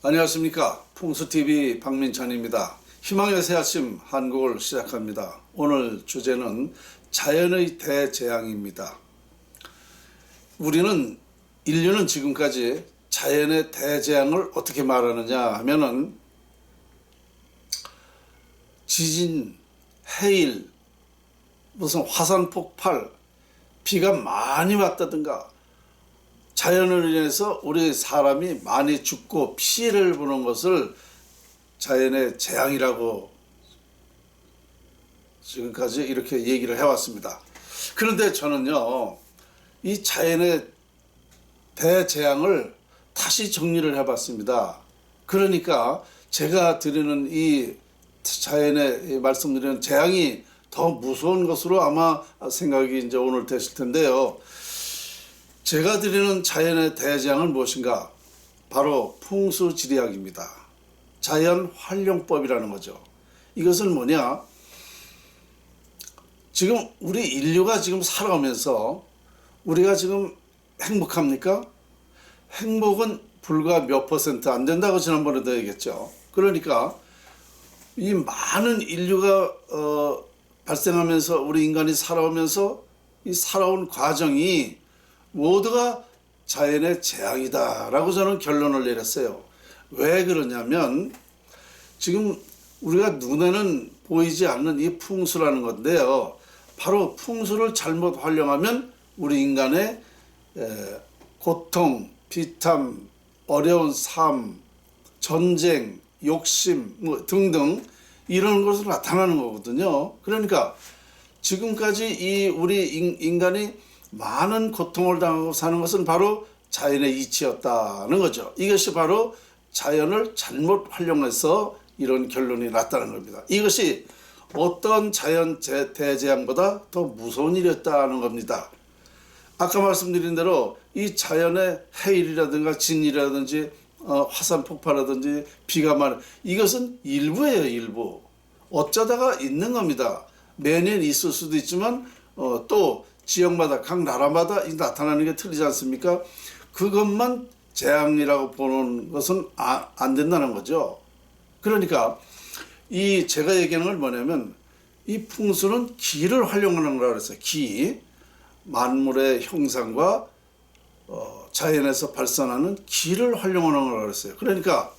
안녕하십니까. 풍수TV 박민찬입니다. 희망의 새 아침 한국을 시작합니다. 오늘 주제는 자연의 대재앙입니다. 인류는 지금까지 자연의 대재앙을 어떻게 말하느냐 하면은 지진, 해일, 무슨 화산 폭발, 비가 많이 왔다든가 자연을 인해서 우리 사람이 많이 죽고 피해를 보는 것을 자연의 재앙이라고 지금까지 이렇게 얘기를 해왔습니다. 그런데 저는요, 이 자연의 대재앙을 다시 정리를 해봤습니다. 그러니까 제가 드리는 이 자연의 말씀드리는 재앙이 더 무서운 것으로 아마 생각이 이제 오늘 되실 텐데요. 제가 드리는 자연의 대재앙은 무엇인가? 바로 풍수지리학입니다. 자연 활용법이라는 거죠. 이것은 뭐냐? 지금 우리 인류가 지금 살아오면서 우리가 지금 행복합니까? 행복은 불과 몇 퍼센트 안 된다고 지난번에도 얘기했죠. 그러니까 이 많은 인류가 발생하면서 우리 인간이 살아오면서 이 살아온 과정이 모두가 자연의 재앙이다라고 저는 결론을 내렸어요. 왜 그러냐면 지금 우리가 눈에는 보이지 않는 이 풍수라는 건데요. 바로 풍수를 잘못 활용하면 우리 인간의 고통, 비탐, 어려운 삶, 전쟁, 욕심 등등 이런 것으로 나타나는 거거든요. 그러니까 지금까지 이 우리 인간이 많은 고통을 당하고 사는 것은 바로 자연의 이치였다는 거죠. 이것이 바로 자연을 잘못 활용해서 이런 결론이 났다는 겁니다. 이것이 어떤 자연 대재앙보다 더 무서운 일이었다는 겁니다. 아까 말씀드린 대로 이 자연의 해일이라든가 진이라든지 화산 폭발이라든지 비가 많은 이것은 일부예요. 일부. 어쩌다가 있는 겁니다. 매년 있을 수도 있지만 또 지역마다 각 나라마다 나타나는 게 틀리지 않습니까? 그것만 재앙이라고 보는 것은 안 된다는 거죠. 그러니까 이 제가 얘기하는 건 뭐냐면 이 풍수는 기를 활용하는 거라고 그랬어요. 기, 만물의 형상과 자연에서 발산하는 기를 활용하는 거라고 그랬어요. 그러니까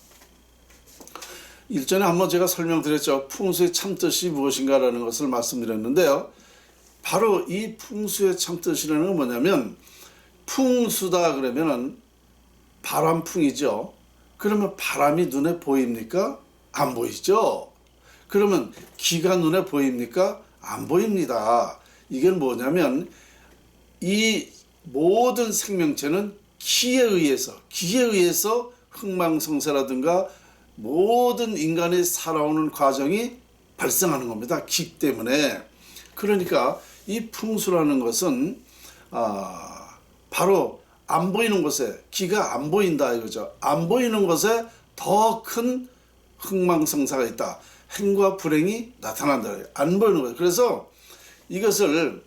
일전에 한번 제가 설명드렸죠. 풍수의 참뜻이 무엇인가라는 것을 말씀드렸는데요. 바로 이 풍수의 참뜻이라는 건 뭐냐면 풍수다 그러면은 바람풍이죠. 그러면 바람이 눈에 보입니까? 안 보이죠. 그러면 기가 눈에 보입니까? 안 보입니다. 이건 뭐냐면 이 모든 생명체는 기에 의해서 흥망성쇠라든가 모든 인간이 살아오는 과정이 발생하는 겁니다. 기 때문에. 그러니까 이 풍수라는 것은 바로 안 보이는 곳에 기가 안 보인다 이거죠. 안 보이는 곳에 더 큰 흥망성쇠가 있다. 행과 불행이 나타난다. 안 보이는 거예요. 그래서 이것을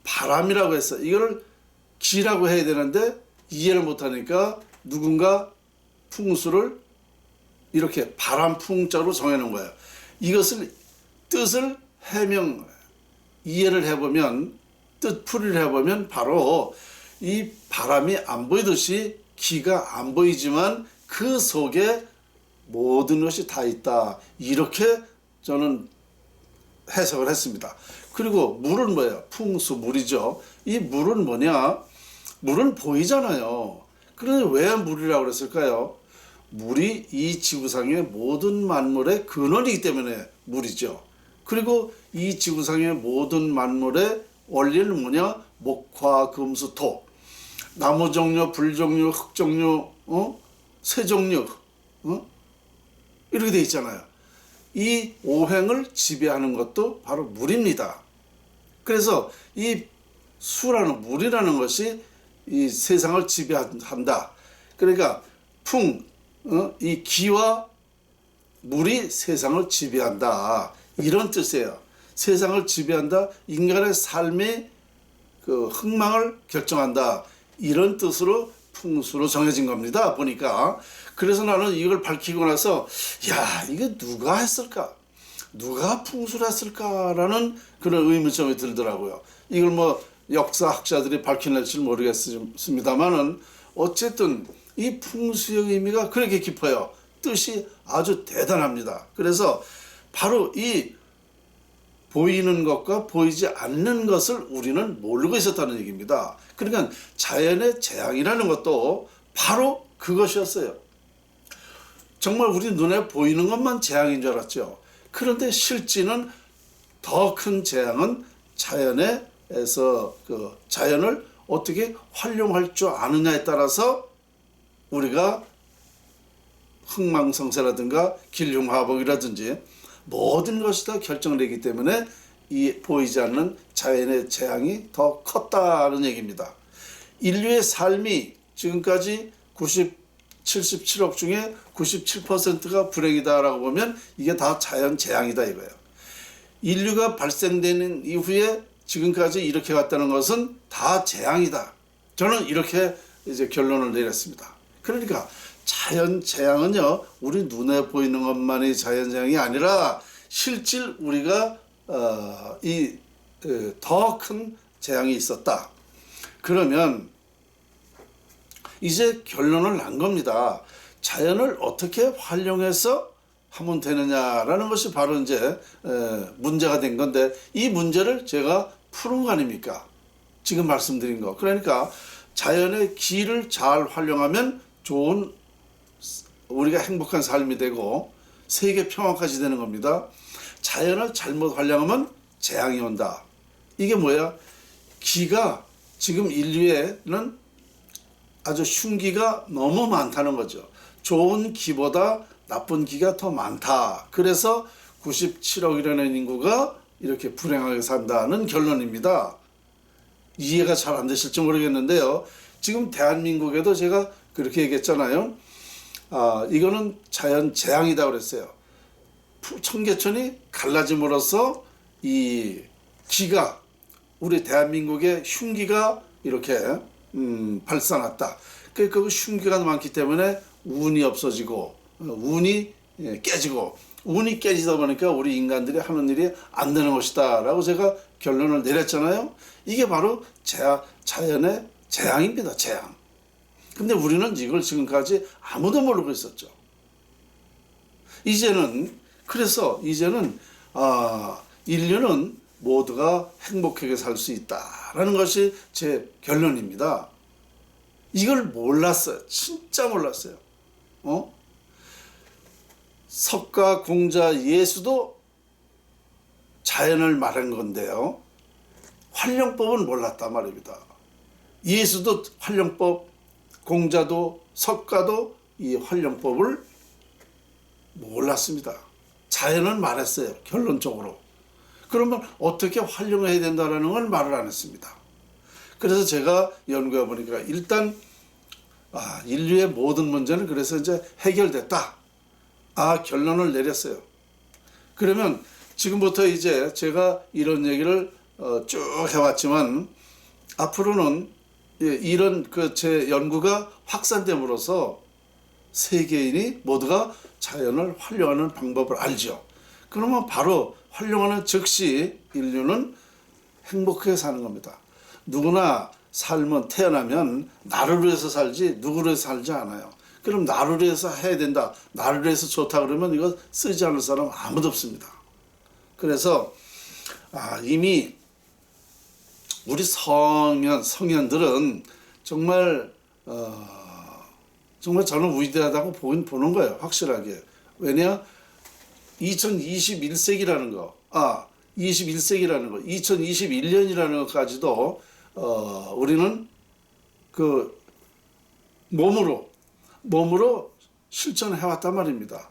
바람이라고 해서 이거를 기라고 해야 되는데 이해를 못하니까 누군가 풍수를 이렇게 바람풍자로 정해놓은 거예요. 이것을 뜻을 이해를 해보면 뜻풀이를 해보면 바로 이 바람이 안 보이듯이 기가 안 보이지만 그 속에 모든 것이 다 있다. 이렇게 저는 해석을 했습니다. 그리고 물은 뭐예요? 풍수, 물이죠. 이 물은 뭐냐? 물은 보이잖아요. 그런데 왜 물이라고 그랬을까요? 물이 이 지구상의 모든 만물의 근원이기 때문에 물이죠. 그리고 이 지구상의 모든 만물의 원리는 뭐냐? 목화, 금수, 토. 나무 종류, 불 종류, 흙 종류, 새 종류, 이렇게 돼 있잖아요. 이 오행을 지배하는 것도 바로 물입니다. 그래서 이 수라는 물이라는 것이 이 세상을 지배한다. 그러니까 이 기와 물이 세상을 지배한다. 이런 뜻이에요. 세상을 지배한다. 인간의 삶의 그 흥망을 결정한다. 이런 뜻으로 풍수로 정해진 겁니다. 보니까. 그래서 나는 이걸 밝히고 나서 야, 이게 누가 했을까? 누가 풍수를 했을까라는 그런 의문점이 들더라고요. 이걸 뭐 역사학자들이 밝혀낼지 모르겠습니다만은 어쨌든 이 풍수의 의미가 그렇게 깊어요. 뜻이 아주 대단합니다. 그래서 바로 이 보이는 것과 보이지 않는 것을 우리는 모르고 있었다는 얘기입니다. 그러니까 자연의 재앙이라는 것도 바로 그것이었어요. 정말 우리 눈에 보이는 것만 재앙인 줄 알았죠. 그런데 실제는 더 큰 재앙은 자연에서 그 자연을 어떻게 활용할 줄 아느냐에 따라서 우리가 흥망성쇠라든가 길흉화복이라든지 모든 것이 다 결정되기 때문에 이 보이지 않는 자연의 재앙이 더 컸다는 얘기입니다. 인류의 삶이 지금까지 77억 중에 97%가 불행이다라고 보면 이게 다 자연 재앙이다 이거예요. 인류가 발생되는 이후에 지금까지 이렇게 갔다는 것은 다 재앙이다. 저는 이렇게 이제 결론을 내렸습니다. 그러니까 자연 재앙은요, 우리 눈에 보이는 것만이 자연 재앙이 아니라 실질 우리가 이 더 큰 재앙이 있었다. 그러면 이제 결론을 난 겁니다. 자연을 어떻게 활용해서 하면 되느냐라는 것이 바로 이제 문제가 된 건데, 이 문제를 제가 푸는 거 아닙니까? 지금 말씀드린 거. 그러니까 자연의 기를 잘 활용하면 좋은 우리가 행복한 삶이 되고 세계 평화까지 되는 겁니다. 자연을 잘못 활용하면 재앙이 온다. 이게 뭐야? 기가 지금 인류에는 아주 흉기가 너무 많다는 거죠. 좋은 기보다 나쁜 기가 더 많다. 그래서 97억이라는 인구가 이렇게 불행하게 산다는 결론입니다. 이해가 잘 안 되실지 모르겠는데요. 지금 대한민국에도 제가 그렇게 얘기했잖아요. 이거는 자연 재앙이다 그랬어요. 청계천이 갈라짐으로써 이 기가, 우리 대한민국의 흉기가 이렇게 발산했다. 그 흉기가 많기 때문에 운이 없어지고 운이 깨지고, 운이 깨지다 보니까 우리 인간들이 하는 일이 안 되는 것이다 라고 제가 결론을 내렸잖아요. 이게 바로 자연의 재앙입니다. 재앙. 근데 우리는 이걸 지금까지 아무도 모르고 있었죠. 그래서 이제는 인류는 모두가 행복하게 살 수 있다라는 것이 제 결론입니다. 이걸 몰랐어요. 진짜 몰랐어요. 석가, 공자, 예수도 자연을 말한 건데요. 활용법은 몰랐단 말입니다. 예수도 활용법, 공자도 석가도 이 활용법을 몰랐습니다. 자연을 말했어요. 결론적으로. 그러면 어떻게 활용해야 된다는 걸 말을 안 했습니다. 그래서 제가 연구해 보니까 일단 인류의 모든 문제는 그래서 이제 해결됐다. 결론을 내렸어요. 그러면 지금부터 이제 제가 이런 얘기를 쭉 해왔지만 앞으로는 이런 제 연구가 확산됨으로써 세계인이 모두가 자연을 활용하는 방법을 알죠. 그러면 바로 활용하는 즉시 인류는 행복하게 사는 겁니다. 누구나 삶은 태어나면 나를 위해서 살지 누구를 위해서 살지 않아요. 그럼 나를 위해서 해야 된다, 나를 위해서 좋다 그러면 이거 쓰지 않을 사람 아무도 없습니다. 그래서 이미 우리 성현들은 정말 저는 위대하다고 보는 거예요. 확실하게. 왜냐? 2021세기라는 거, 2021년이라는 것까지도 우리는 그 몸으로 실천해왔단 말입니다.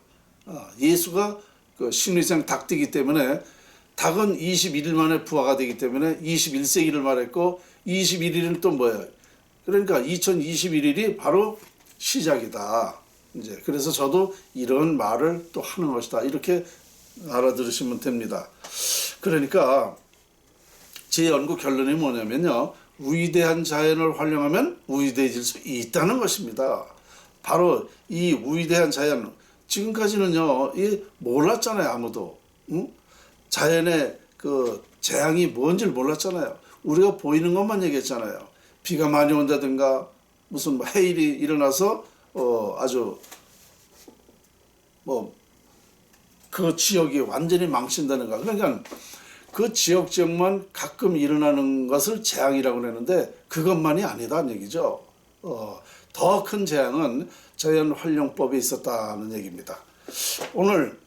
예수가 그 신위생 닭띠기 때문에 닭은 21일 만에 부화가 되기 때문에 21세기를 말했고 21일은 또 뭐예요? 그러니까 2021일이 바로 시작이다. 이제 그래서 저도 이런 말을 또 하는 것이다. 이렇게 알아들으시면 됩니다. 그러니까 제 연구 결론이 뭐냐면요. 위대한 자연을 활용하면 위대해질 수 있다는 것입니다. 바로 이 위대한 자연, 지금까지는요, 이 몰랐잖아요, 아무도. 응? 자연의 그 재앙이 뭔지를 몰랐잖아요. 우리가 보이는 것만 얘기했잖아요. 비가 많이 온다든가 무슨 뭐 해일이 일어나서 아주 뭐 그 지역이 완전히 망친다든가. 그러니까 그 지역만 가끔 일어나는 것을 재앙이라고 하는데 그것만이 아니다는 얘기죠. 더 큰 재앙은 자연 활용법에 있었다는 얘기입니다. 오늘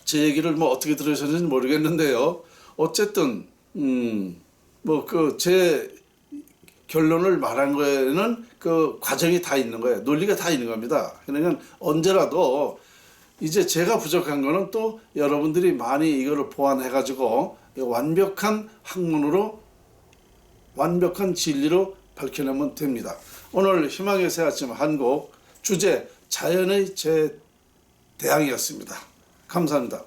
제 얘기를 뭐 어떻게 들으셨는지 모르겠는데요. 어쨌든 뭐 그 제 결론을 말한 거에는 그 과정이 다 있는 거예요. 논리가 다 있는 겁니다. 그러니까 언제라도 이제 제가 부족한 거는 또 여러분들이 많이 이거를 보완해 가지고 완벽한 학문으로 완벽한 진리로 밝혀내면 됩니다. 오늘 희망의 새 아침 한곡 주제 자연의 재대항이었습니다. 감사합니다.